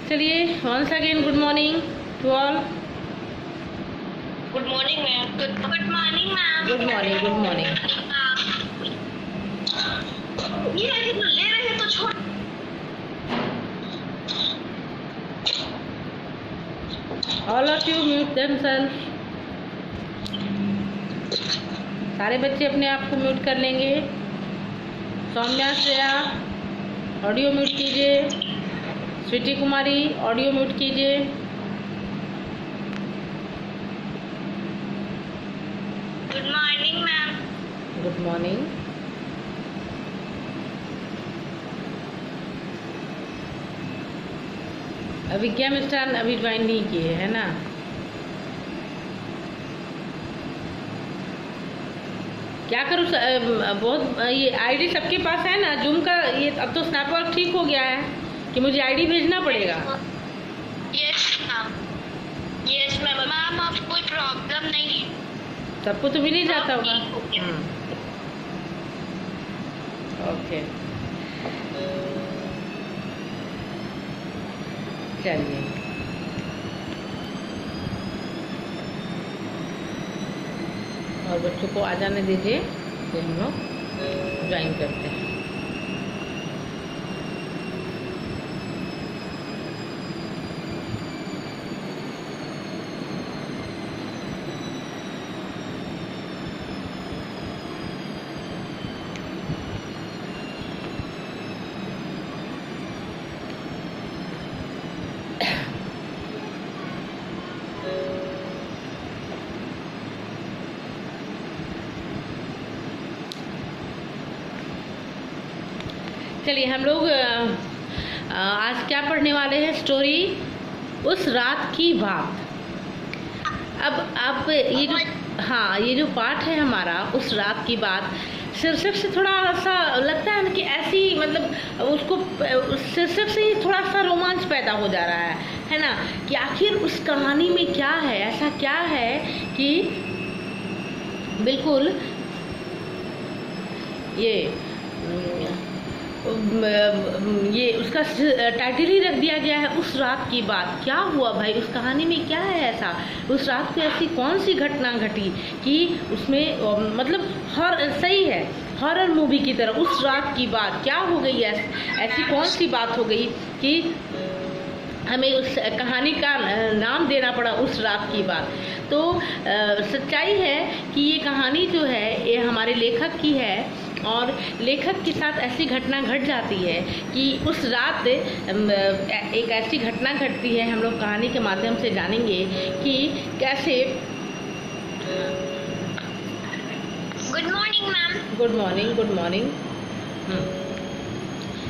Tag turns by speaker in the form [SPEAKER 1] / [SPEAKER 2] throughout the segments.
[SPEAKER 1] चलिए once again good morning to all.
[SPEAKER 2] Good morning ma'am. Good morning ma'am.
[SPEAKER 1] Good morning good morning.
[SPEAKER 2] ये ऐसे ले रहे तो छोड़।
[SPEAKER 1] All of you mute themselves. सारे बच्चे अपने आप को म्यूट कर लेंगे। सौम्या श्रेया ऑडियो म्यूट कीजिए। स्वीटी कुमारी ऑडियो म्यूट कीजिए।
[SPEAKER 2] Good morning ma'am.
[SPEAKER 1] Good morning. Abhigya Mishthan अभी ज्वाइन नहीं किए है ना। क्या करूँ बहुत ये आईडी सबके पास है ना जूम का। ये अब तो स्नैपवर्क ठीक हो गया है कि मुझे आईडी भेजना पड़ेगा।
[SPEAKER 2] Yes ma'am. Yes ma'am. Ma'am अब कोई प्रॉब्लम नहीं है।
[SPEAKER 1] सबको तो मिल ही जाता होगा। ओके चलिए और बच्चों को आ जाने दीजिए फिर हम लोग ज्वाइन करते हैं। चलिए हम लोग आज क्या पढ़ने वाले हैं। स्टोरी उस रात की बात। अब ये जो ये जो पाठ है हमारा उस रात की बात शीर्षक से थोड़ा सा लगता है ना कि ऐसी मतलब उसको शीर्षक से ही थोड़ा सा रोमांच पैदा हो जा रहा है ना कि आखिर उस कहानी में क्या है। ऐसा क्या है कि बिल्कुल ये उसका टाइटल ही रख दिया गया है उस रात की बात। क्या हुआ भाई उस कहानी में क्या है ऐसा। उस रात को ऐसी कौन सी घटना घटी कि उसमें मतलब सही है हॉरर मूवी की तरह। उस रात की बात क्या हो गई ऐसी कौन सी बात हो गई कि हमें उस कहानी का नाम देना पड़ा उस रात की बात। तो सच्चाई है कि ये कहानी जो है ये हमारे लेखक की है और लेखक के साथ ऐसी घटना घट जाती है कि उस रात एक ऐसी घटना घटती है। हम लोग कहानी के माध्यम से जानेंगे कि कैसे।
[SPEAKER 2] Good morning ma'am.
[SPEAKER 1] Good morning good morning.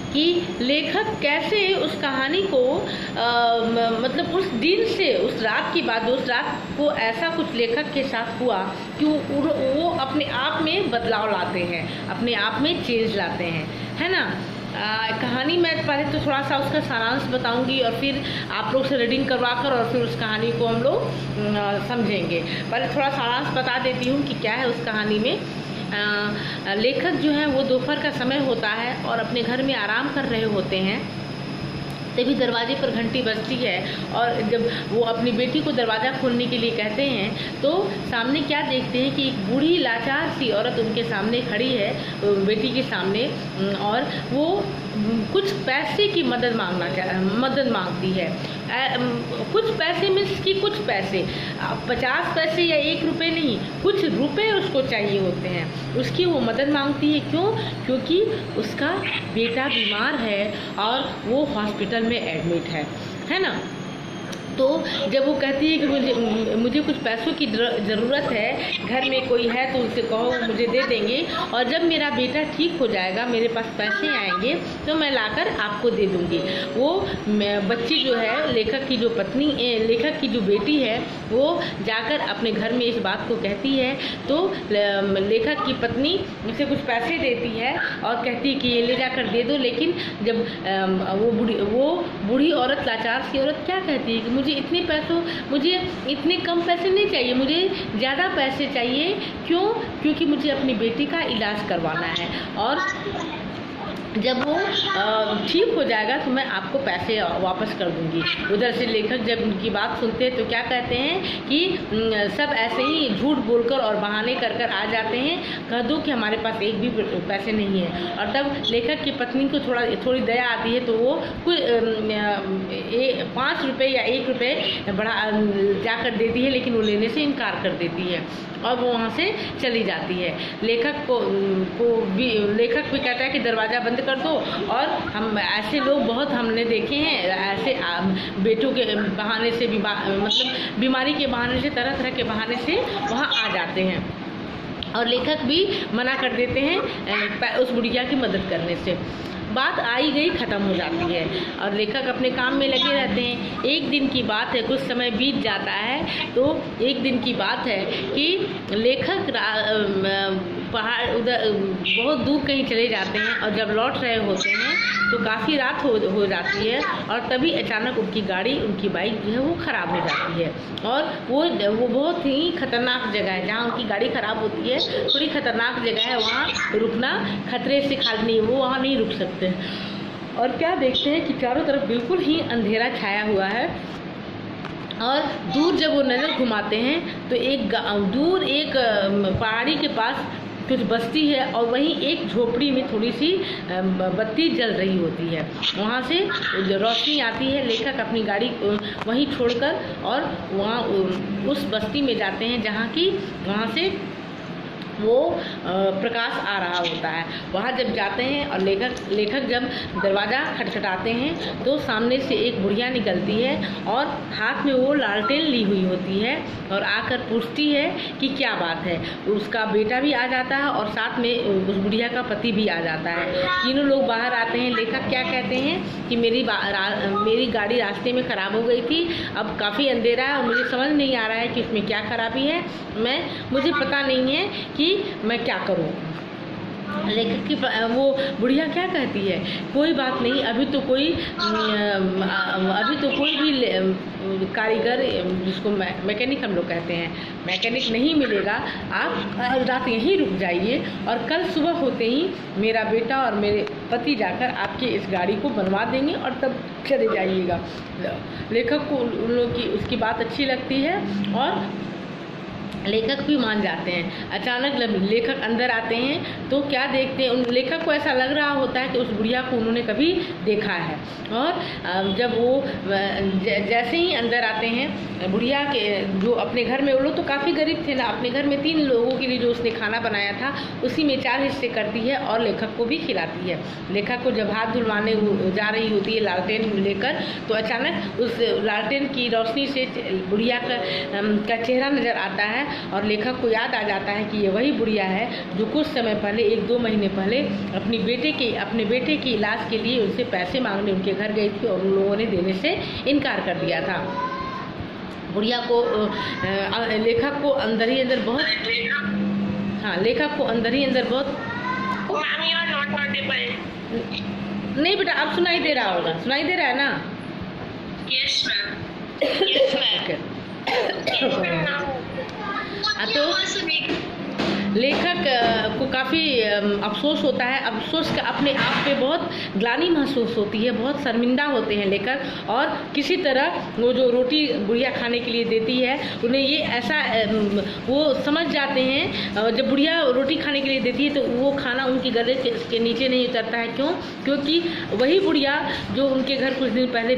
[SPEAKER 1] कि लेखक कैसे उस कहानी को मतलब उस दिन से उस रात की बात उस रात को ऐसा कुछ लेखक के साथ हुआ कि वो अपने आप में बदलाव लाते हैं अपने आप में चेंज लाते हैं है ना। कहानी मैं पहले तो थोड़ा सा उसका सारांश बताऊंगी और फिर आप लोग से रीडिंग करवा कर और फिर उस कहानी को हम लोग समझेंगे। पहले थोड़ा सारांश बता देती हूँ कि क्या है उस कहानी में। लेखक जो है वो दोपहर का समय होता है और अपने घर में आराम कर रहे होते हैं। तभी दरवाजे पर घंटी बजती है और जब वो अपनी बेटी को दरवाज़ा खोलने के लिए कहते हैं तो सामने क्या देखते हैं कि एक बूढ़ी लाचार सी औरत उनके सामने खड़ी है बेटी के सामने और वो कुछ पैसे की मदद मांगती है। कुछ पैसे मीन्स कि कुछ पैसे 50 पैसे या 1 रुपये नहीं कुछ रुपए उसको चाहिए होते हैं। उसकी वो मदद मांगती है क्यों क्योंकि उसका बेटा बीमार है और वो हॉस्पिटल में एडमिट है ना। तो जब वो कहती है कि मुझे कुछ पैसों की ज़रूरत है घर में कोई है तो उनसे कहो मुझे दे देंगे और जब मेरा बेटा ठीक हो जाएगा मेरे पास पैसे आएंगे तो मैं लाकर आपको दे दूँगी। वो बच्ची जो है लेखक की जो पत्नी लेखक की जो बेटी है वो जाकर अपने घर में इस बात को कहती है तो लेखक की पत्नी उसे कुछ पैसे देती है और कहती है कि ये ले जाकर दे दो। लेकिन जब वो बूढ़ी औरत लाचार सी औरत क्या कहती है कि मुझे इतने कम पैसे नहीं चाहिए मुझे ज़्यादा पैसे चाहिए। क्यों क्योंकि मुझे अपनी बेटी का इलाज करवाना है और जब वो ठीक हो जाएगा तो मैं आपको पैसे वापस कर दूंगी। उधर से लेखक जब उनकी बात सुनते हैं तो क्या कहते हैं कि सब ऐसे ही झूठ बोलकर और बहाने कर कर आ जाते हैं, कह दो कि हमारे पास एक भी पैसे नहीं है। और तब लेखक की पत्नी को थोड़ी दया आती है, तो वो कुछ 5 रुपये या 1 रुपये बढ़ा जाकर देती है, लेकिन वो लेने से इनकार कर देती है और वो वहाँ से चली जाती है। लेखक भी कहता है कि दरवाज़ा बंद कर दो। और हम ऐसे लोग बहुत हमने देखे हैं, ऐसे बेटों के बहाने से मतलब बीमारी के बहाने से, तरह तरह के बहाने से वहाँ आ जाते हैं, और लेखक भी मना कर देते हैं उस बुढ़िया की मदद करने से। बात आई गई ख़त्म हो जाती है और लेखक अपने काम में लगे रहते हैं। एक दिन की बात है, कुछ समय बीत जाता है, तो एक दिन की बात है कि लेखक पहाड़ उधर बहुत दूर कहीं चले जाते हैं, और जब लौट रहे होते हैं तो काफ़ी रात हो जाती है, और तभी अचानक उनकी बाइक जो है वो ख़राब हो जाती है। और वो बहुत ही ख़तरनाक जगह है, जहाँ उनकी गाड़ी ख़राब होती है, थोड़ी ख़तरनाक जगह है, वहाँ रुकना खतरे से खाली नहीं, वो वहाँ नहीं रुक सकते। और क्या देखते हैं कि चारों तरफ बिल्कुल ही अंधेरा छाया हुआ है, और दूर जब वो नज़र घुमाते हैं तो दूर एक पहाड़ी के पास कुछ बस्ती है, और वहीं एक झोपड़ी में थोड़ी सी बत्ती जल रही होती है। वहाँ से रोशनी आती है। लेखक अपनी गाड़ी वहीं छोड़कर और वहाँ उस बस्ती में जाते हैं, जहाँ की वहाँ से वो प्रकाश आ रहा होता है। वहाँ जब जाते हैं और लेखक जब दरवाज़ा खटखटाते हैं तो सामने से एक बुढ़िया निकलती है, और हाथ में वो लालटेन ली हुई होती है, और आकर पूछती है कि क्या बात है। उसका बेटा भी आ जाता है, और साथ में उस बुढ़िया का पति भी आ जाता है। तीनों लोग बाहर आते हैं। लेखक क्या कहते हैं कि मेरी गाड़ी रास्ते में ख़राब हो गई थी, अब काफ़ी अंधेरा है और मुझे समझ नहीं आ रहा है कि उसमें क्या खराबी है, मुझे पता नहीं है कि मैं क्या करूं। लेखक की वो बुढ़िया क्या कहती है, कोई बात नहीं, अभी तो कोई भी कारीगर, जिसको मैकेनिक हम लोग कहते हैं, मैकेनिक नहीं मिलेगा। आप रात यहीं रुक जाइए, और कल सुबह होते ही मेरा बेटा और मेरे पति जाकर आपके इस गाड़ी को बनवा देंगे, और तब चले जाइएगा। लेखक को उन लोगों की उसकी बात अच्छी लगती है, और लेखक भी मान जाते हैं। अचानक लेखक अंदर आते हैं तो क्या देखते हैं, उन लेखक को ऐसा लग रहा होता है कि उस बुढ़िया को उन्होंने कभी देखा है। और जब वो जैसे ही अंदर आते हैं, बुढ़िया के जो अपने घर में, वो लोग तो काफ़ी गरीब थे ना, अपने घर में 3 लोगों के लिए जो उसने खाना बनाया था उसी में 4 हिस्से करती है और लेखक को भी खिलाती है। लेखक को जब हाथ धुलवाने जा रही होती है लालटेन लेकर, तो अचानक उस लालटेन की रोशनी से बुढ़िया का चेहरा नज़र आता है, और लेखक को याद आ जाता है कि ये वही बुढ़िया है जो कुछ समय पहले, 1-2 महीने पहले अपने बेटे के इलाज के लिए उनसे पैसे मांगने उनके घर गई थी, और उन लोगों ने देने से इनकार कर दिया था। बुढ़िया को लेखक को अंदर ही अंदर बहुत नहीं बेटा, अब सुनाई दे रहा होगा, सुनाई दे रहा है ना?
[SPEAKER 2] Yes ma'am.
[SPEAKER 1] तो लेखक को काफ़ी अफसोस होता है, अफसोस का अपने आप पे बहुत ग्लानि महसूस होती है, बहुत शर्मिंदा होते हैं लेखक, और किसी तरह वो जो रोटी बुढ़िया खाने के लिए देती है, उन्हें ये ऐसा वो समझ जाते हैं, जब बुढ़िया रोटी खाने के लिए देती है तो वो खाना उनके गले के नीचे नहीं उतरता है। क्यों? क्योंकि वही बुढ़िया जो उनके घर कुछ दिन पहले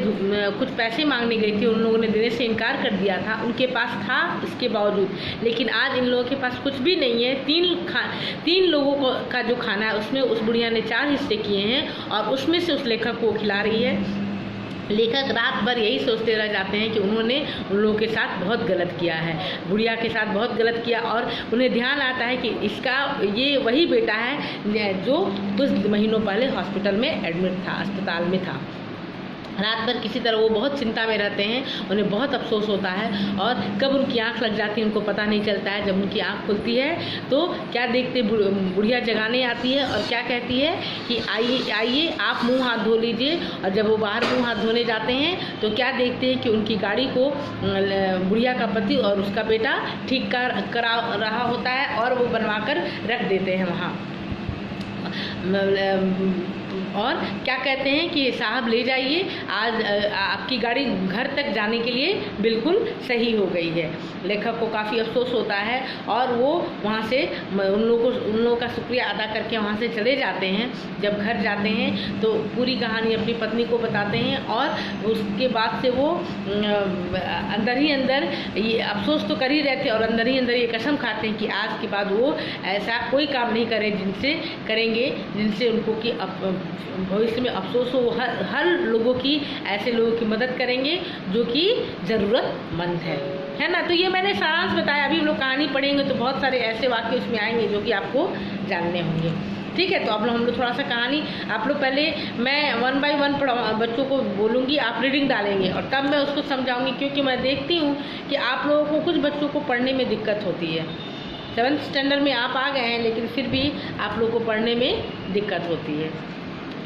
[SPEAKER 1] कुछ पैसे मांगने गई थी, उन लोगों ने देने से इनकार कर दिया था, उनके पास था इसके बावजूद, लेकिन आज इन लोगों के पास कुछ भी नहीं है। 3 लोगों का जो खाना है उसमें उस बुढ़िया ने 4 हिस्से किए हैं, और उसमें से उस लेखक को खिला रही है। लेखक रात भर यही सोचते रह जाते हैं कि उन्होंने उन लोगों के साथ बहुत गलत किया है, बुढ़िया के साथ बहुत गलत किया, और उन्हें ध्यान आता है कि ये वही बेटा है जो कुछ महीनों पहले हॉस्पिटल में एडमिट था, अस्पताल में था। रात भर किसी तरह वो बहुत चिंता में रहते हैं, उन्हें बहुत अफसोस होता है, और कब उनकी आंख लग जाती है उनको पता नहीं चलता है। जब उनकी आंख खुलती है तो क्या देखते, बुढ़िया जगाने आती है और क्या कहती है कि आइए आप मुंह हाथ धो लीजिए। और जब वो बाहर मुंह हाथ धोने जाते हैं तो क्या देखते हैं कि उनकी गाड़ी को बुढ़िया का पति और उसका बेटा ठीक करा रहा होता है, और वो बनवा कर रख देते हैं वहाँ। और क्या कहते हैं कि साहब ले जाइए, आज आपकी गाड़ी घर तक जाने के लिए बिल्कुल सही हो गई है। लेखक को काफ़ी अफसोस होता है और वो वहाँ से उन लोगों का शुक्रिया अदा करके वहाँ से चले जाते हैं। जब घर जाते हैं तो पूरी कहानी अपनी पत्नी को बताते हैं और उसके बाद से वो अंदर ही अंदर ये अफसोस तो कर ही रहते और अंदर ही अंदर ये कसम खाते हैं कि आज के बाद वो ऐसा कोई काम नहीं करेंगे जिनसे उनको कि भविष्य में अफसोस हो। हर लोगों की, ऐसे लोगों की मदद करेंगे जो कि ज़रूरतमंद है ना। तो ये मैंने सारांश बताया। अभी हम लोग कहानी पढ़ेंगे तो बहुत सारे ऐसे वाक्य उसमें आएंगे जो कि आपको जानने होंगे। ठीक है, तो अब हम लोग थोड़ा सा कहानी, आप लोग पहले, मैं 1 बाय 1 बच्चों को बोलूँगी, आप रीडिंग डालेंगे और तब मैं उसको समझाऊंगी, क्योंकि मैं देखती हूँ कि आप लोगों को, कुछ बच्चों को पढ़ने में दिक्कत होती है। 7th स्टैंडर्ड में आप आ गए हैं लेकिन फिर भी आप लोगों को पढ़ने में दिक्कत होती है।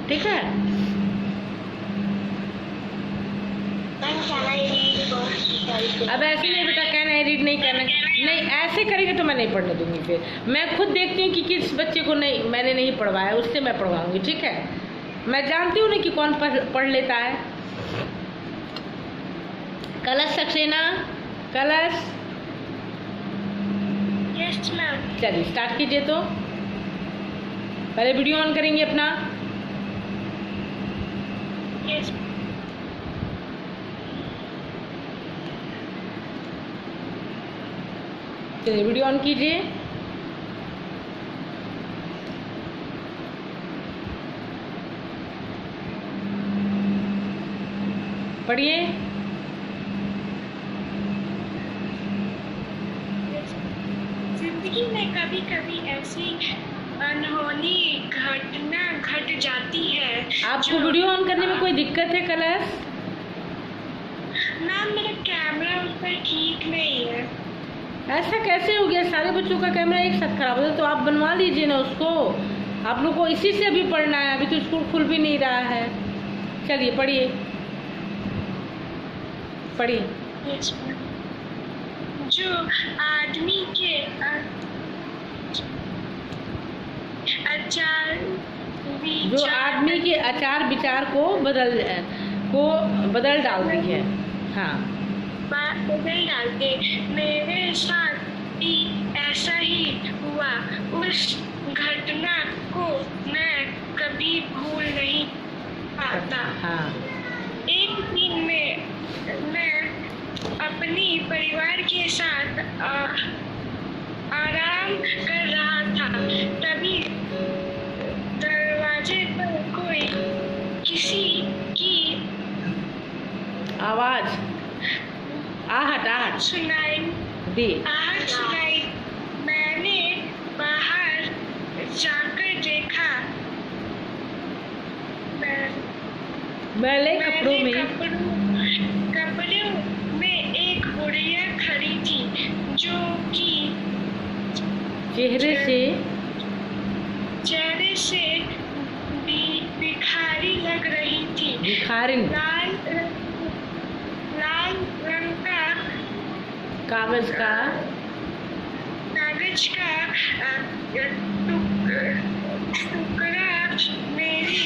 [SPEAKER 1] ठीक है, अब ऐसे नहीं बेटा कहना है रीड नहीं करना, नहीं ऐसे करेंगे तो मैं नहीं पढ़ने दूंगी। फिर मैं खुद देखती हूँ कि किस बच्चे को नहीं, मैंने नहीं पढ़वाया, उससे मैं पढ़वाऊंगी। ठीक है, मैं जानती हूँ ना कि कौन पढ़ लेता है। कलश सक्सेना, कलश।
[SPEAKER 2] Yes ma'am.
[SPEAKER 1] चलिए स्टार्ट कीजिए। तो पहले वीडियो ऑन करेंगे अपना।
[SPEAKER 2] यस।
[SPEAKER 1] चलिए वीडियो ऑन कीजिए। पढ़िए।
[SPEAKER 2] जिंदगी में कभी कभी ऐसी अनहोनी घटना घट जाती है।
[SPEAKER 1] आपको वीडियो ऑन करने में कोई दिक्कत है कलश?
[SPEAKER 2] मैम मेरा कैमरा उस पर ठीक नहीं है।
[SPEAKER 1] ऐसा कैसे हो गया? सारे बच्चों का कैमरा एक साथ खराब हो, तो आप बनवा लीजिए ना उसको। आप लोग को इसी से अभी पढ़ना है, अभी तो स्कूल खुल भी नहीं रहा है। चलिए पढ़िए, पढ़िए।
[SPEAKER 2] Yes ma'am. जो आदमी के
[SPEAKER 1] आचार विचार को बदल डालती है। हाँ,
[SPEAKER 2] बदल डालते। मेरे साथ भी ऐसा ही हुआ। उस घटना को मैं कभी भूल नहीं पाता।
[SPEAKER 1] हाँ।
[SPEAKER 2] एक दिन में मैं अपनी परिवार के साथ आराम कर रहा था, तभी दरवाजे पर कोई किसी की
[SPEAKER 1] आवाज, आहट
[SPEAKER 2] सुनाई
[SPEAKER 1] दी।
[SPEAKER 2] मैंने बाहर जाकर देखा।
[SPEAKER 1] मैले कपड़ों
[SPEAKER 2] में एक बुढ़िया खड़ी थी जो कि
[SPEAKER 1] चेहरे से
[SPEAKER 2] भिखारी लग रही थी।
[SPEAKER 1] भिखारिन।
[SPEAKER 2] लाल रंग का
[SPEAKER 1] कागज का
[SPEAKER 2] टुकड़ा मेरी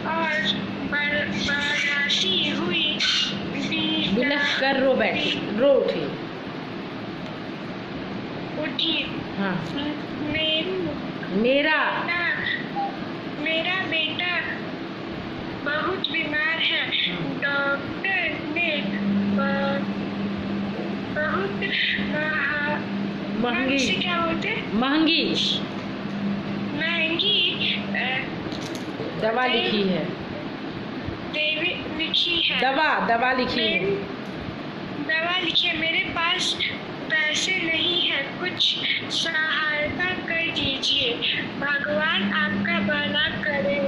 [SPEAKER 2] और बढ़ाती हुई
[SPEAKER 1] बिलख कर रो उठी। हाँ।
[SPEAKER 2] मेरा बेटा बहुत बीमार है। डॉक्टर ने बहुत महंगी
[SPEAKER 1] दवा लिखी है। दवा लिखी है।
[SPEAKER 2] मेरे पास पैसे नहीं है, कुछ सहायता कर दीजिए। भगवान आपका भला करे।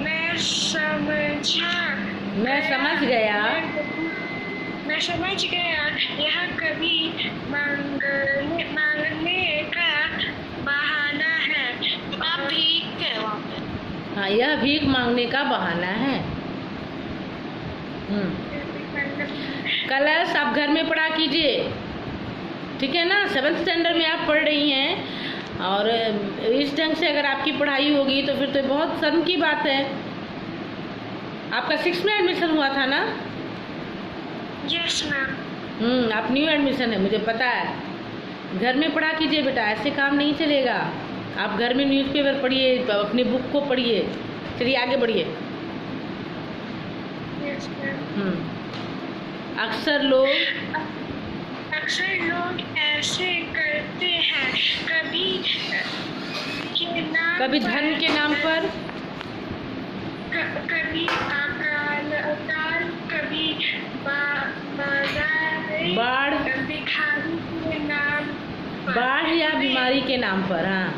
[SPEAKER 2] मैं समझ गया यह कभी मांगने का बहाना है। आप भीख है वहाँ पे।
[SPEAKER 1] हाँ, यह भीख मांगने का बहाना है। कलश आप घर में पढ़ा कीजिए, ठीक है ना। 7th स्टैंडर्ड में आप पढ़ रही हैं और इस ढंग से अगर आपकी पढ़ाई होगी तो फिर तो बहुत शर्म की बात है। आपका 6 में एडमिशन हुआ था ना?
[SPEAKER 2] Yes ma'am.
[SPEAKER 1] आप न्यू एडमिशन है, मुझे पता है। घर में पढ़ा कीजिए बेटा, ऐसे काम नहीं चलेगा। आप घर में न्यूज़पेपर पढ़िए, अपनी बुक को पढ़िए। चलिए आगे बढ़िए।
[SPEAKER 2] Yes ma'am.
[SPEAKER 1] अक्सर लोग
[SPEAKER 2] ऐसे करते हैं,
[SPEAKER 1] कभी धर्म के नाम पर,
[SPEAKER 2] कभी अकाल, कभी
[SPEAKER 1] बाढ़
[SPEAKER 2] भिखारी के नाम पर,
[SPEAKER 1] बाढ़ या बीमारी के नाम पर। हाँ,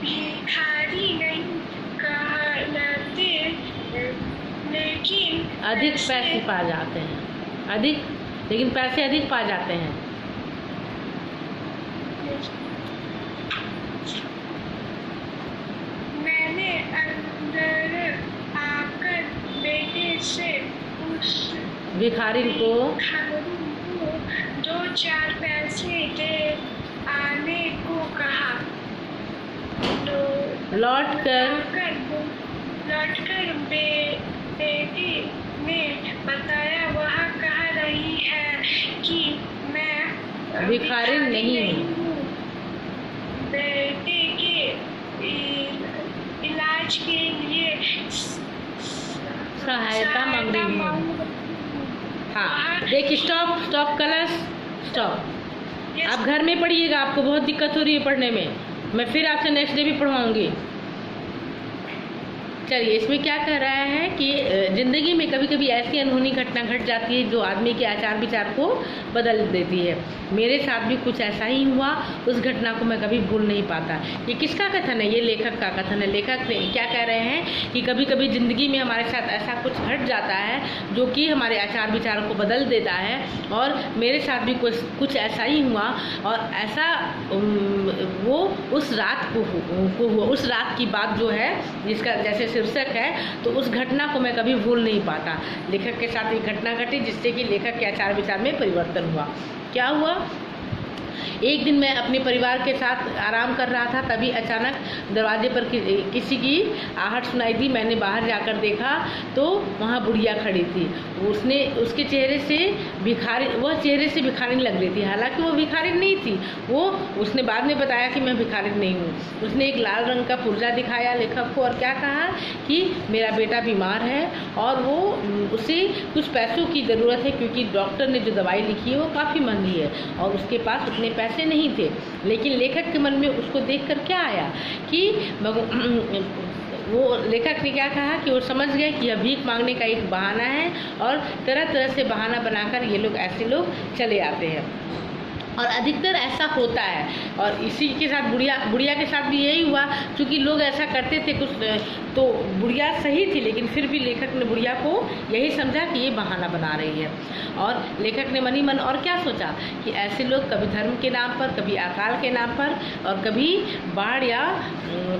[SPEAKER 2] भिखारी नहीं कहलाते, लेकिन
[SPEAKER 1] अधिक पैसे पा जाते हैं, लेकिन पैसे अधिक पा जाते हैं।
[SPEAKER 2] मैंने अंदर आकर बेटे से उस
[SPEAKER 1] भिखारी को
[SPEAKER 2] 2-4 पैसे दे आने को कहा।
[SPEAKER 1] लौट कर
[SPEAKER 2] बेटी ने बताया, वह कह रही है कि मैं
[SPEAKER 1] भिखारी नहीं हूँ।
[SPEAKER 2] बेटे के इलाज के लिए
[SPEAKER 1] सहायता मांग रही हूँ। हाँ, देखिए, स्टॉप कलश, स्टॉप। आप घर में पढ़िएगा, आपको बहुत दिक्कत हो रही है पढ़ने में। मैं फिर आपसे नेक्स्ट डे भी पढ़वाऊँगी। चलिए, इसमें क्या कह रहा है कि ज़िंदगी में कभी कभी ऐसी अनहोनी घटना घट जाती है जो आदमी के आचार विचार को बदल देती है। मेरे साथ भी कुछ ऐसा ही हुआ। उस घटना को मैं कभी भूल नहीं पाता। ये किसका कथन है? ये लेखक का कथन है। लेखक क्या कह रहे हैं कि कभी कभी ज़िंदगी में हमारे साथ ऐसा कुछ घट जाता है जो कि हमारे आचार विचारों को बदल देता है, और मेरे साथ भी कुछ ऐसा ही हुआ। और ऐसा वो उस रात को हुआ। उस रात की बात जो है, जिसका जैसे शीर्षक है, तो उस घटना को मैं कभी भूल नहीं पाता। लेखक के साथ एक घटना घटी जिससे कि लेखक के आचार विचार में परिवर्तन हुआ। क्या हुआ? एक दिन मैं अपने परिवार के साथ आराम कर रहा था, तभी अचानक दरवाजे पर किसी की आहट सुनाई दी। मैंने बाहर जाकर देखा तो वहाँ बुढ़िया खड़ी थी। उसके चेहरे से भिखारिन लग रही थी। हालांकि वो भिखारिन नहीं थी। उसने बाद में बताया कि मैं भिखारिन नहीं हूँ। उसने एक लाल रंग का पुर्जा दिखाया लेखक को, और क्या कहा कि मेरा बेटा बीमार है और उसे कुछ पैसों की ज़रूरत है, क्योंकि डॉक्टर ने जो दवाई लिखी है वो काफ़ी महंगी है और उसके पास उतने पैसे नहीं थे। लेकिन लेखक के मन में उसको देखकर क्या आया कि वो लेखक ने क्या कहा कि वो समझ गए कि यह भीख मांगने का एक बहाना है, और तरह तरह से बहाना बनाकर ऐसे लोग चले आते हैं। और अधिकतर ऐसा होता है, और इसी के साथ बुढ़िया के साथ भी यही हुआ। क्योंकि लोग ऐसा करते थे कुछ, तो बुढ़िया सही थी, लेकिन फिर भी लेखक ने बुढ़िया को यही समझा कि ये बहाना बना रही है। और लेखक ने मनी मन और क्या सोचा कि ऐसे लोग कभी धर्म के नाम पर, कभी अकाल के नाम पर, और कभी बाढ़ या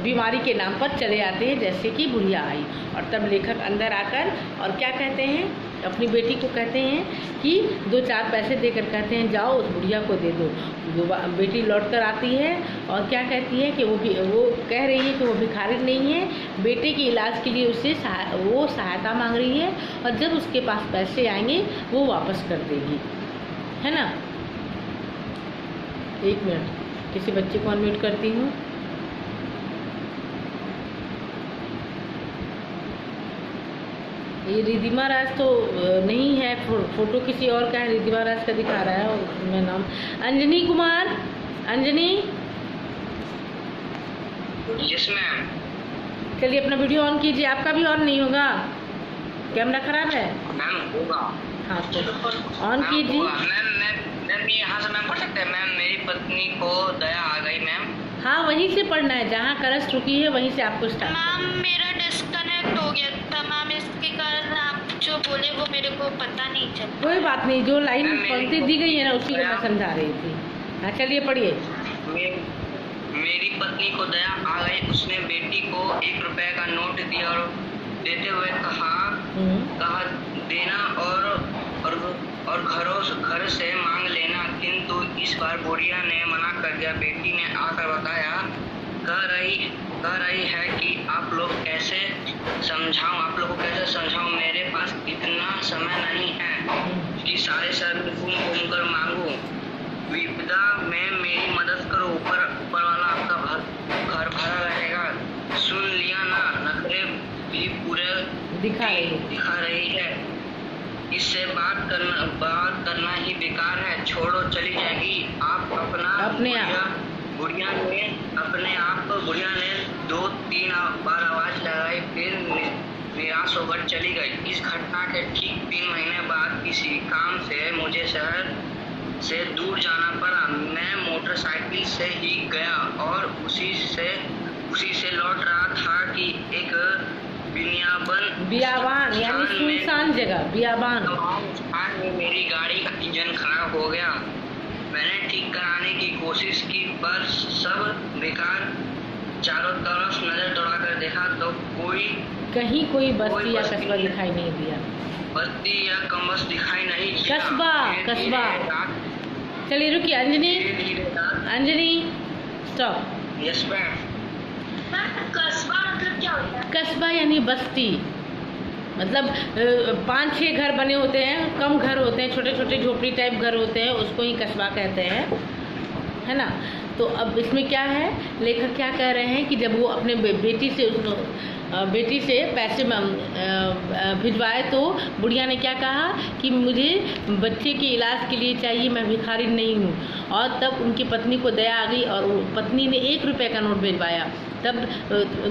[SPEAKER 1] बीमारी के नाम पर चले आते हैं, जैसे कि बुढ़िया आई। और तब लेखक अंदर आकर और क्या कहते हैं, अपनी बेटी को कहते हैं कि 2-4 पैसे देकर कहते हैं जाओ उस बुढ़िया को दे दो। बेटी लौट कर आती है और क्या कहती है कि वो कह रही है कि वो भिखारी नहीं है, बेटे के इलाज के लिए उससे वो सहायता मांग रही है, और जब उसके पास पैसे आएंगे वो वापस कर देगी, है ना। 1 मिनट, किसी बच्चे को अनम्यूट करती हूँ। ये रिधिमा राज तो नहीं है, फोटो किसी और का है। रिधिमा राज का दिखा रहा है, और मैं नाम अंजनी कुमार। Anjani,
[SPEAKER 2] yes ma'am.
[SPEAKER 1] चलिए अपना वीडियो ऑन कीजिए। आपका भी ऑन नहीं होगा, कैमरा खराब है।
[SPEAKER 2] मैम होगा।
[SPEAKER 1] हाँ तो ऑन कीजिए।
[SPEAKER 2] मैम यहाँ से मैम पढ़ सकते हैं। मैम मेरी पत्नी को दया आ गई मैम।
[SPEAKER 1] हाँ, वहीं से पढ़ना है जहाँ कलश रुकी है, वहीं से आपको स्टार्ट।
[SPEAKER 2] मैम मेरा डिस्कनेक्ट हो गया था मैम, इसके कारण आप जो बोले वो मेरे को पता नहीं चला।
[SPEAKER 1] कोई बात नहीं, जो लाइन पंक्ति दी गई है ना उसी को मैं समझा रही थी। हाँ चलिए पढ़िए।
[SPEAKER 2] मेरी पत्नी को दया आ गई। उसने बेटी को 1 रुपए का नोट दिया और देते हुए कहा देना और
[SPEAKER 3] और घर से मांग लेना, किंतु इस बार बुढ़िया ने मना कर दिया। बेटी ने आकर बताया, कह रही है कि आप लोग को कैसे समझाऊं, मेरे पास इतना समय नहीं है कि सारे सर घूम कर मांगू। विपदा में मेरी मदद करो, ऊपर वाला आपका घर भरा रहेगा। सुन लिया ना, नखरे भी पूरे दिखा रही है। इससे बात करना ही बेकार है, छोड़ो, चली जाएगी। बुढ़िया ने 2-3 बार आवाज लगाई, फिर निराश होकर चली गई। इस घटना के ठीक 3 महीने बाद किसी काम से मुझे शहर से दूर जाना पड़ा। मैं मोटरसाइकिल से ही गया और उसी से लौट रहा था कि एक
[SPEAKER 1] बियाबान यानी सुनसान जगह, बियाबान
[SPEAKER 3] में मेरी गाड़ी का इंजन खराब हो गया। मैंने ठीक कराने की कोशिश की, पर सब बेकार। चारों तरफ नजर दौड़ाकर देखा तो कहीं कोई बस्ती या कस्बा दिखाई नहीं दिया। कस्बा। चलिए रुकिए, अंजनी स्टॉप।
[SPEAKER 2] Yes ma'am. कस्बा मतलब क्या होता है?
[SPEAKER 1] कस्बा यानी बस्ती, मतलब 5-6 घर बने होते हैं, कम घर होते हैं, छोटे छोटे झोपड़ी टाइप घर होते हैं, उसको ही कस्बा कहते हैं, है ना। तो अब इसमें क्या है, लेखक क्या कह रहे हैं कि जब वो अपने बेटी से पैसे भिजवाए तो बुढ़िया ने क्या कहा कि मुझे बच्चे के इलाज के लिए चाहिए, मैं भिखारी नहीं हूँ। और तब उनकी पत्नी को दया आ गई और पत्नी ने 1 रुपये का नोट भिजवाया। तब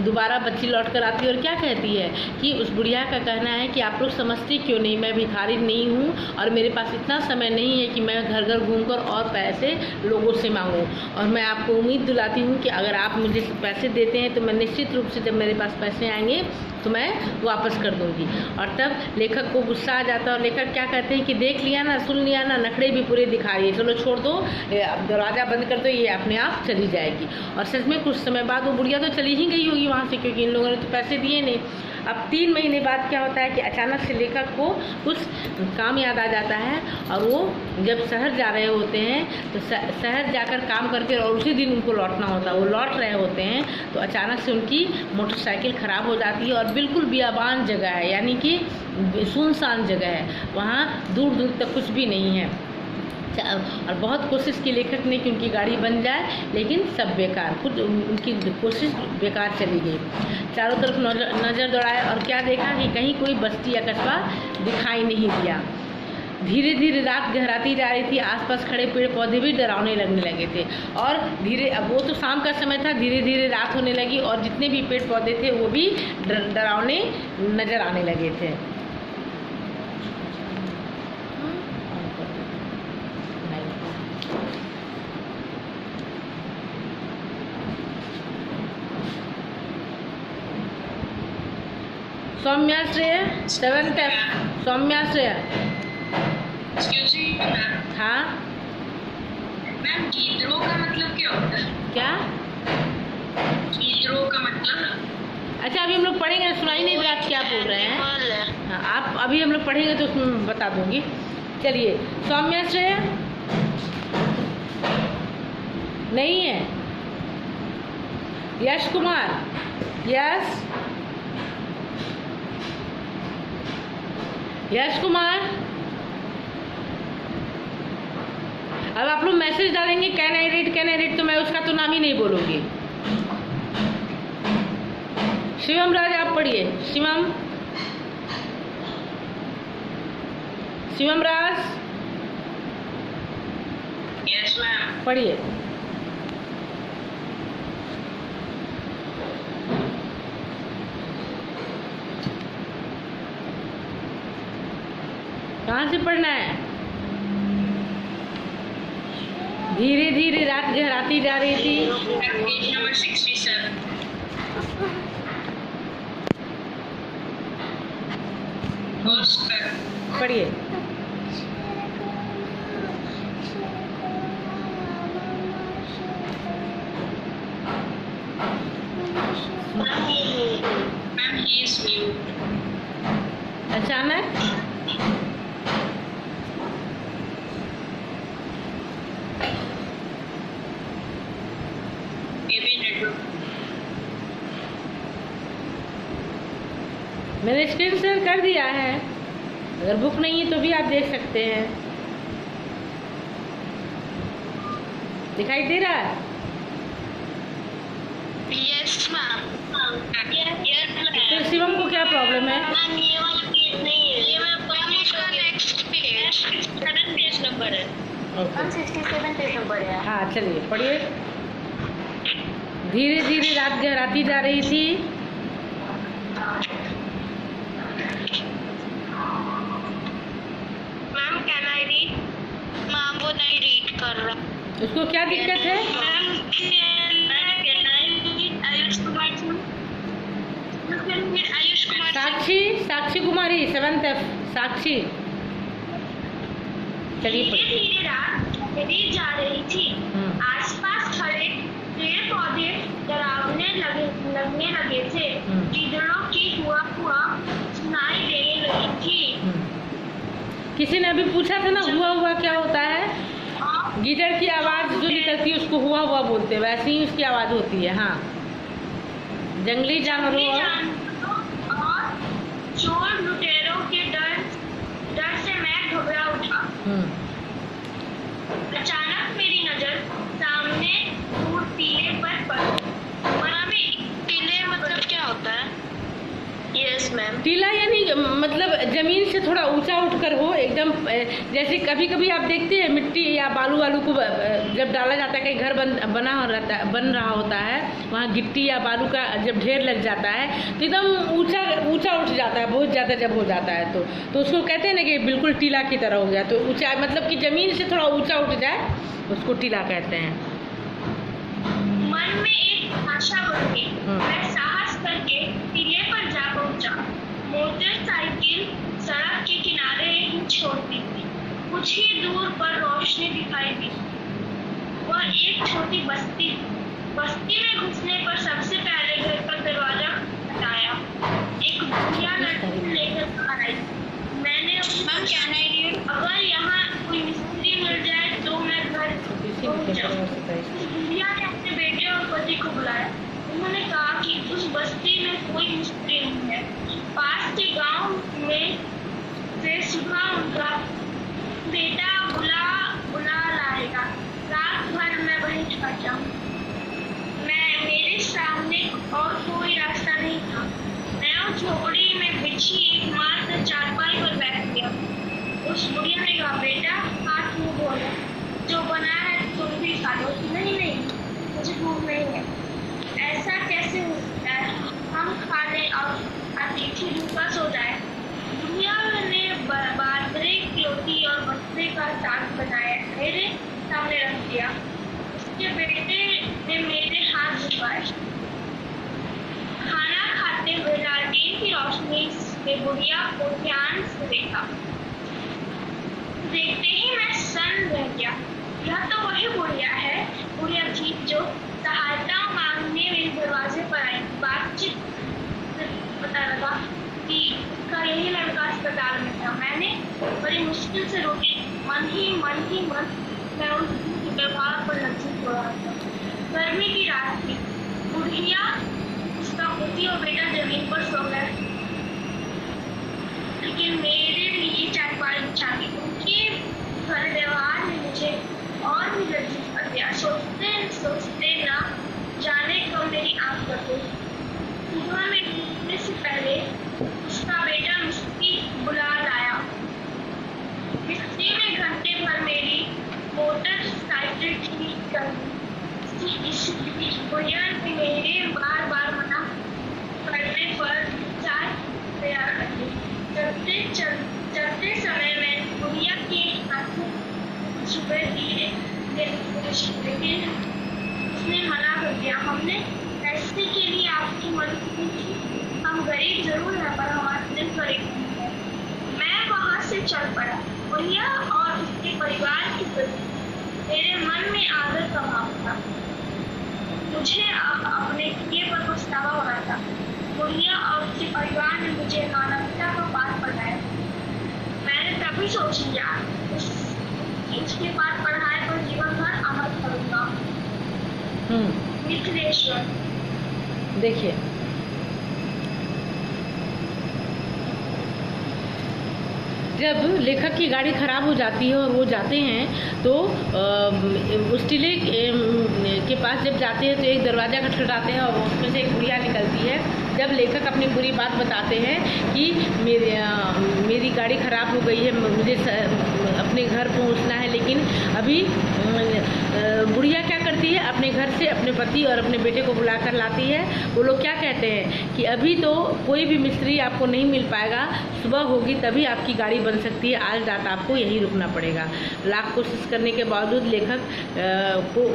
[SPEAKER 1] दोबारा बच्ची लौट कर आती है और क्या कहती है कि उस बुढ़िया का कहना है कि आप लोग समझते क्यों नहीं, मैं भिखारी नहीं हूँ और मेरे पास इतना समय नहीं है कि मैं घर घर घूमकर और पैसे लोगों से मांगूँ। और मैं आपको उम्मीद दिलाती हूँ कि अगर आप मुझे पैसे देते हैं तो मैं निश्चित रूप से जब मेरे पास पैसे आएंगे तो मैं वापस कर दूँगी। और तब लेखक को गुस्सा आ जाता है और लेखक क्या कहते हैं कि देख लिया ना, सुन लिया ना, नखरे भी पूरे दिखा रही है, चलो छोड़ दो, अब दरवाज़ा बंद कर दो, ये अपने आप चली जाएगी। और सच में कुछ समय बाद वो बुढ़िया तो चली ही गई होगी वहाँ से, क्योंकि इन लोगों ने तो पैसे दिए नहीं। अब 3 महीने बाद क्या होता है कि अचानक से लेखक को कुछ काम याद आ जाता है और वो जब शहर जा रहे होते हैं तो शहर जाकर काम करके और उसी दिन उनको लौटना होता है, वो लौट रहे होते हैं तो अचानक से उनकी मोटरसाइकिल ख़राब हो जाती है और बिल्कुल बियाबान जगह है, यानी कि सुनसान जगह है, वहाँ दूर दूर तक कुछ भी नहीं है। और बहुत कोशिश की लेखक ने कि उनकी गाड़ी बन जाए, लेकिन सब बेकार, खुद उनकी कोशिश बेकार चली गई। चारों तरफ नज़र दौड़ाए और क्या देखा कि कहीं कोई बस्ती या कस्बा दिखाई नहीं दिया। धीरे धीरे रात गहराती जा रही थी, आसपास खड़े पेड़ पौधे भी डरावने लगने लगे थे और अब वो तो शाम का समय था, धीरे धीरे रात होने लगी और जितने भी पेड़ पौधे थे वो भी डरावने नज़र आने लगे थे। Saumyashray 7th F, Saumyashray.
[SPEAKER 2] Excuse me ma'am.
[SPEAKER 1] हाँ
[SPEAKER 2] मैम, गीदरो का मतलब क्या होता है?
[SPEAKER 1] क्या?
[SPEAKER 2] गीदरो का मतलब?
[SPEAKER 1] अच्छा अभी हम लोग पढ़ेंगे, सुनाई नहीं दे रहा आप क्या बोल रहे हैं। हाँ आप अभी हम लोग पढ़ेंगे तो उसमें बता दूंगी। चलिए, सौम्याश्रय नहीं है, यश कुमार, यश कुमार। अब आप लोग मैसेज डालेंगे कैन आई रीड, तो मैं उसका तो नाम ही नहीं बोलूंगी। शिवम राज आप पढ़िए, शिवम राज।
[SPEAKER 2] Yes ma'am.
[SPEAKER 1] पढ़िए। कहाँ से पढ़ना है? धीरे धीरे रात गहराती जा रही थी।
[SPEAKER 2] Page number 67।
[SPEAKER 1] पढ़िए।
[SPEAKER 2] Ma'am he is mute.
[SPEAKER 1] अचानक मैंने स्क्रीन शेयर कर दिया है, अगर बुक नहीं है तो भी आप देख सकते हैं। दिखाई दे रहा है?
[SPEAKER 2] Yes ma'am.
[SPEAKER 1] तो शिवम को क्या प्रॉब्लम है?
[SPEAKER 2] मैम ये वाला पेज नहीं है, ये मैम इसका नेक्स्ट पेज 7 पेज नंबर है।
[SPEAKER 1] ओके
[SPEAKER 2] 67 पेज नंबर है।
[SPEAKER 1] हाँ चलिए पढ़िए। धीरे धीरे रात गहराती जा रही थी।
[SPEAKER 2] Ma'am can I read? Ma'am वो नहीं रीड कर रहा।
[SPEAKER 1] उसको क्या दिक्कत है?
[SPEAKER 2] Ma'am can I read Ayush Kumar ji? Ayush Kumar
[SPEAKER 1] Sakshi, Sakshi Kumari 7th F, Sakshi. चलिए
[SPEAKER 2] धीरे
[SPEAKER 1] पढ़िए।
[SPEAKER 2] धीरे रात गहरी जा रही थी। आसपास खड़े पेड़ पौधे डरावने लगने लगे थे। गिद्धड़ों की हुआ सुनाई देने लगी थी।
[SPEAKER 1] किसी ने अभी पूछा था ना हुआ हुआ क्या होता है?
[SPEAKER 2] और
[SPEAKER 1] गिदड़ की आवाज जो निकलती है उसको हुआ हुआ बोलते हैं, वैसे ही उसकी आवाज होती है। हाँ, जंगली जानवरों
[SPEAKER 2] और चोर लुटेरों के डर से मैं घबरा उठा। अचानक मेरी नजर सामने दूर टीले पर पड़ी। टीले मतलब क्या होता है? Yes ma'am.
[SPEAKER 1] टीला यानी मतलब जमीन से थोड़ा ऊंचा उठकर हो एकदम, जैसे कभी कभी आप देखते हैं मिट्टी या बालू वालू को जब डाला जाता है, कहीं घर बन रहा होता है, वहाँ गिट्टी या बालू का जब ढेर लग जाता है तो एकदम ऊंचा उठ जाता है, बहुत ज़्यादा जब हो जाता है तो उसको कहते हैं ना कि बिल्कुल टीला की तरह हो गया। तो ऊंचा मतलब कि जमीन से थोड़ा ऊंचा उठ जाए उसको टीला कहते हैं।
[SPEAKER 2] मन में एक आशा बढ़ी। मैं साहस करके टीले पर जा पहुंचा। मोटरसाइकिल सड़क के किनारे ही छोड़ दी थी। कुछ ही दूर पर रोशनी दिखाई दी। वह एक छोटी बस्ती थी। बस्ती में घुसने पर सबसे पहले घर का दरवाजा खटखटाया। एक बुढ़िया लड़की लेकर बाहर आई। मैंने अगर यहाँ कोई मिस्त्री मिल जाए तो मैं घर पहुंच जाऊं। बुढ़िया ने अपने बेटे और पति को बुलाया। उन्होंने कहा कि उस बस्ती में कोई मिस्त्री नहीं है। पास के गांव में से सुबह उनका बेटा बुला लाएगा। रात भर मैं वहीं ठहर जाऊं। मेरे सामने और कोई रास्ता नहीं था। मैं उस झोपड़ी में बिछी एकमात्र चारपाई पर बैठ गया। उस बुढ़िया ने कहा, बेटा हाथ मुंह धो, जो बना है तुम भी खा लो। नहीं, मुझे भूख नहीं है। ऐसा कैसे हो सकता है? हम खा लें और अतिथि भूखा सो जाए। बुढ़िया ने बाजरे की रोटी और मछली का साग बनाया, मेरे सामने रख दिया। उसके बेटे ने मेरे हाथ धुलवाए। खाना खाते हुए लालटेन की रोशनी से बुढ़िया को ध्यान से देखा। देखते ही मैं सन्न रह गया। यह तो वही बुढ़िया थी जो सहायता मांगने मेरे दरवाजे पर आई। बातचीत पता लगा कि उसका यही लड़का अस्पताल में था। मैंने बड़ी मुश्किल से रोकी। मन ही मन मैं उनके व्यवहार पर लज्जित हो रहा था। गर्मी की रात थी। बुढ़िया, उसका पति और बेटा जमीन पर सो गए, लेकिन मेरे लिए चारपाई बिछा दी। उनके घर व्यवहार ने मुझे और भी लज्जित कर दिया। सोचते ना जाने कब मेरी आंख कर गई। सुबह में डूबने से पहले उसका बेटा मिस्त्री बुला लाया। मिस्त्री ने घंटे भर मेरी मोटरसाइकिल ठीक कर दी। इस बीच बुढ़िया ने मेरे बार मना करने पर चाय तैयार कर दी। चलते समय मैं बुढ़िया के हाथों सुबह दिए, लेकिन उसने मना कर दिया। हमने पैसे के लिए आपकी मदद की थी। हम गरीब जरूर हैं पर हमारे दिल गरीब नहीं है। मैं वहाँ से चल पड़ा। बुढ़िया और उसके परिवार के प्रति मेरे मन में आदर का भाव था। मुझे अपने किए पर पछतावा हो रहा था। बुढ़िया और उसके परिवार ने मुझे मानवता का पाठ पढ़ाया। मैंने तभी सोच लिया इसके बाद पढ़ाई पर जीवन भर अमल करूंगा। मिथिलेश्वर,
[SPEAKER 1] देखिए जब लेखक की गाड़ी ख़राब हो जाती है और वो जाते हैं तो उस टीले के पास जब जाते हैं तो एक दरवाज़ा खटखटाते हैं और उसमें से एक बुढ़िया निकलती है। जब लेखक अपनी बुरी बात बताते हैं कि मेरी गाड़ी ख़राब हो गई है, मुझे अपने घर पहुंचना है, लेकिन अभी बुढ़िया क्या करती है, अपने घर से अपने पति और अपने बेटे को बुलाकर लाती है। वो लोग क्या कहते हैं कि अभी तो कोई भी मिस्त्री आपको नहीं मिल पाएगा, सुबह होगी तभी आपकी गाड़ी बन सकती है, आज रात आपको यहीं रुकना पड़ेगा। लाख कोशिश करने के बावजूद लेखक को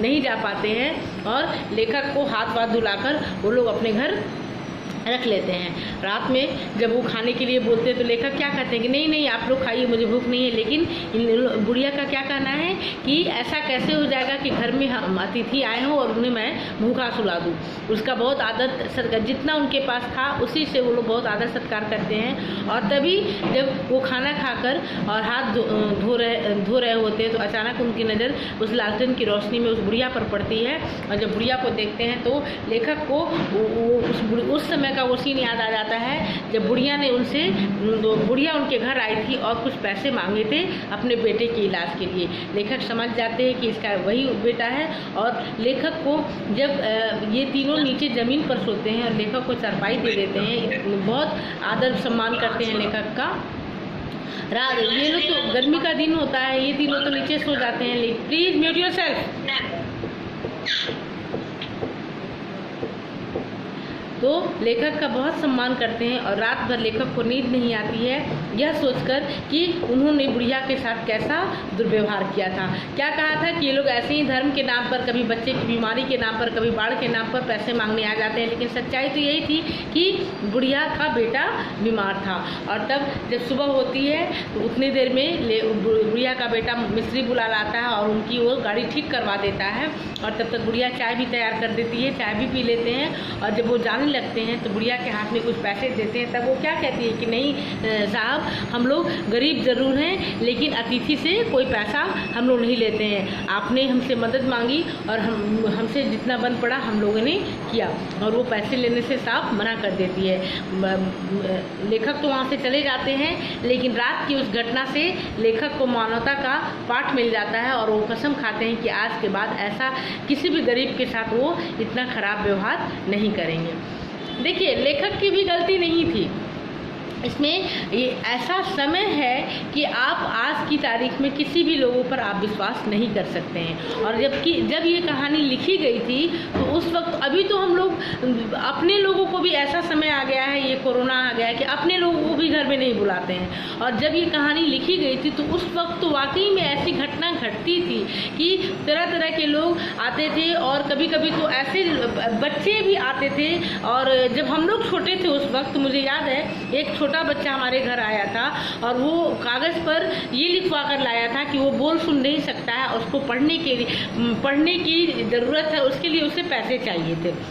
[SPEAKER 1] नहीं जा पाते हैं और लेखक को हाथ वाथ धुलाकर वो लोग अपने घर रख लेते हैं। रात में जब वो खाने के लिए बोलते हैं तो लेखक क्या कहते हैं कि नहीं नहीं आप लोग खाइए, मुझे भूख नहीं है। लेकिन इन बुढ़िया का क्या कहना है कि ऐसा कैसे हो जाएगा कि घर में हम अतिथि आए हों और उन्हें मैं भूखा सुला दूँ। उसका बहुत आदर सत्कार, जितना उनके पास था उसी से वो लोग बहुत आदर सत्कार करते हैं। और तभी जब वो खाना खाकर और हाथ धो रहे होते हैं तो अचानक उनकी नज़र उस लालटेन की रोशनी में उस बुढ़िया पर पड़ती है। और जब बुढ़िया को देखते हैं तो लेखक को उस समय का वो सीन याद आ जाता है जब बुढ़िया उनके घर आई थी और कुछ पैसे मांगे थे अपने बेटे के इलाज के लिए। लेखक समझ जाते हैं कि इसका वही बेटा है और लेखक को जब ये तीनों नीचे ज़मीन पर सोते हैं और लेखक को चारपाई दे देते हैं, बहुत आदर सम्मान करते हैं लेखक का। ये लोग तो गर्मी का दिन होता है, ये तीनों तो नीचे सो जाते हैं। Please mute yourself. तो लेखक का बहुत सम्मान करते हैं और रात भर लेखक को नींद नहीं आती है, यह सोचकर कि उन्होंने बुढ़िया के साथ कैसा दुर्व्यवहार किया था। क्या कहा था कि ये लोग ऐसे ही धर्म के नाम पर, कभी बच्चे की बीमारी के नाम पर, कभी बाढ़ के नाम पर पैसे मांगने आ जाते हैं। लेकिन सच्चाई तो यही थी कि बुढ़िया का बेटा बीमार था। और तब जब सुबह होती है तो उतनी देर में बुढ़िया का बेटा मिस्त्री बुला लाता है और उनकी वो गाड़ी ठीक करवा देता है। और तब तक बुढ़िया चाय भी तैयार कर देती है, चाय भी पी लेते हैं। और जब वो जाने लगते हैं तो बुढ़िया के हाथ में कुछ पैसे देते हैं। तब वो क्या कहती है कि नहीं साहब, हम लोग गरीब ज़रूर हैं लेकिन अतिथि से कोई पैसा हम लोग नहीं लेते हैं। आपने हमसे मदद मांगी और हमसे जितना बन पड़ा हम लोगों ने किया। और वो पैसे लेने से साफ मना कर देती है। लेखक तो वहाँ से चले जाते हैं, लेकिन रात की उस घटना से लेखक को मानवता का पाठ मिल जाता है और वो कसम खाते हैं कि आज के बाद ऐसा किसी भी गरीब के साथ वो इतना खराब व्यवहार नहीं करेंगे। देखिए, लेखक की भी गलती नहीं थी इसमें। ये ऐसा समय है कि आप आज की तारीख में किसी भी लोगों पर आप विश्वास नहीं कर सकते हैं। और जब ये कहानी लिखी गई थी तो उस वक्त, अभी तो हम लोग अपने लोगों को भी ऐसा समय आ गया है, ये कोरोना आ गया है कि अपने लोगों को भी घर में नहीं बुलाते हैं। और जब ये कहानी लिखी गई थी तो उस वक्त तो वाकई में ऐसी घटना घटती थी कि तरह तरह के लोग आते थे और कभी कभी तो ऐसे बच्चे भी आते थे। और जब हम लोग छोटे थे उस वक्त, मुझे याद है एक छोटा बच्चा हमारे घर आया था और वो कागज़ पर ये लिखवा कर लाया था कि वो बोल सुन नहीं सकता है, उसको पढ़ने की ज़रूरत है, उसके लिए उसे पैसे चाहिए थे।